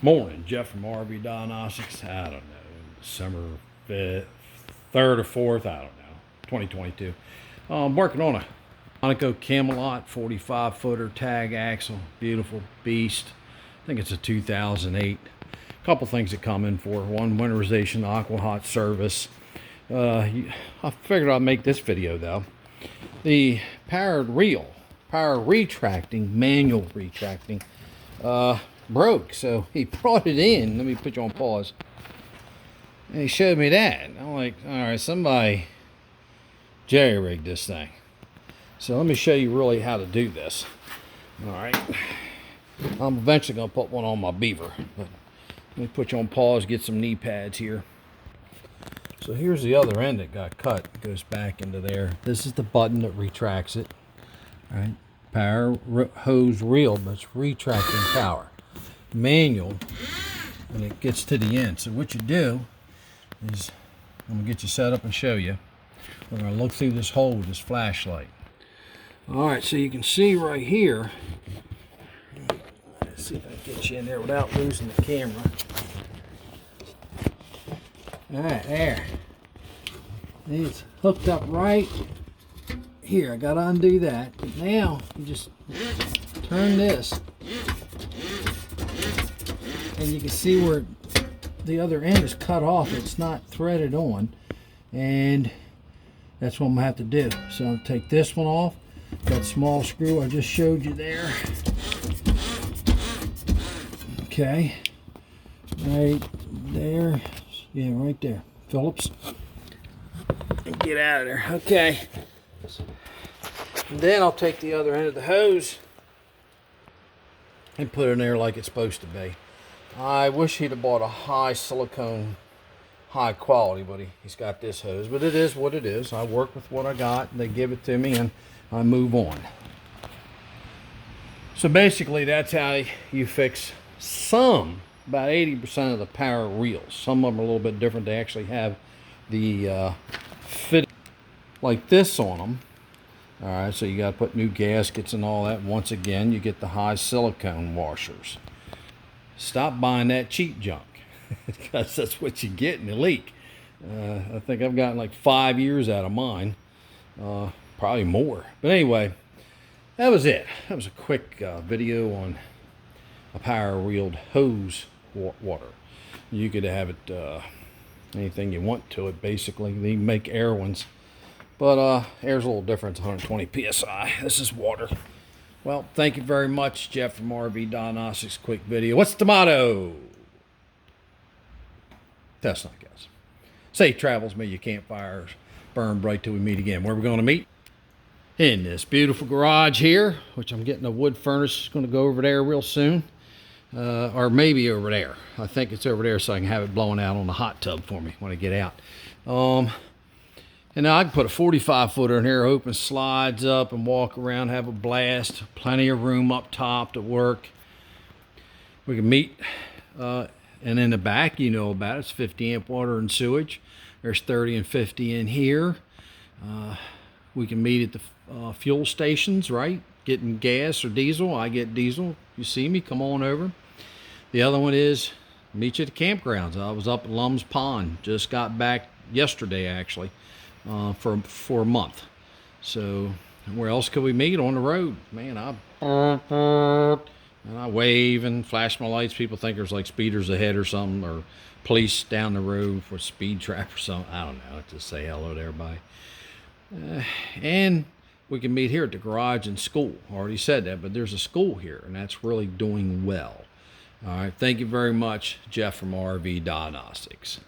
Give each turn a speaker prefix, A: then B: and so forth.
A: Morning, Jeff from RV Diagnostics. I don't know, December 5th, 3rd or 4th, I don't know, 2022. I'm working on a Monaco Camelot 45 footer tag axle, beautiful beast. I think it's a 2008. A couple things that come in for one, winterization, aqua hot service. I figured I'd make this video though. The power retracting, manual retracting, broke, so he brought it in. Let me put you on pause. And he showed me that. I'm like, all right, somebody jerry-rigged this thing. So let me show you really how to do this. All right, I'm eventually gonna put one on my Beaver, but let me put you on pause, get some knee pads here. So here's the other end that got cut. It goes back into there. This is the button that retracts it. All right, power hose reel, but it's retracting power. Manual, and it gets to the end. So what you do is, I'm gonna get you set up and show you. We're gonna look through this hole with this flashlight. All right, so you can see right here. Let's see if I can get you in there without losing the camera. All right, there. It's hooked up right here. I gotta undo that. But now you just turn this, and you can see where the other end is cut off. It's not threaded on, and that's what I'm gonna have to do. So I'll take this one off, that small screw I just showed you there. Okay, right there. Yeah, right there. Phillips. And get out of there. Okay. And then I'll take the other end of the hose and put it in there like it's supposed to be. I wish he'd have bought a high silicone, high quality, but he's got this hose. But it is what it is. I work with what I got. They give it to me and I move on. So basically that's how you fix about 80% of the power reels. Some of them are a little bit different. They actually have the fit like this on them. All right, so you got to put new gaskets and all that. Once again, you get the high silicone washers. Stop buying that cheap junk, because that's what you get in the leak. I think I've gotten like 5 years out of mine, probably more. But anyway, that was it. That was a quick video on a power reeled hose water. You could have it anything you want to it, basically. They make air ones, but air's a little different. It's 120 psi. This is water. Well, thank you very much, Jeff from RV Diagnostics. Quick video. What's the motto? That's not guess. Safe travels, may your campfires burn bright till we meet again. Where we're going to meet? In this beautiful garage here, which I'm getting a wood furnace. Going to go over there real soon. Or maybe over there. I think it's over there, so I can have it blowing out on the hot tub for me when I get out. And now I can put a 45 footer in here, open slides up and walk around, have a blast. Plenty of room up top to work. We can meet, and in the back, you know about it, it's 50 amp water and sewage. There's 30 and 50 in here. We can meet at the fuel stations, right? Getting gas or diesel. I get diesel. You see me, come on over. The other one is meet you at the campgrounds. I was up at Lum's Pond. Just got back yesterday, actually, for a month. So where else could we meet? On the road. Man, I wave and flash my lights. People think there's like speeders ahead or something, or police down the road for a speed trap or something. I don't know. Just say hello to everybody. And we can meet here at the garage and school. I already said that, but there's a school here, and that's really doing well. All right, thank you very much, Jeff from RV Diagnostics.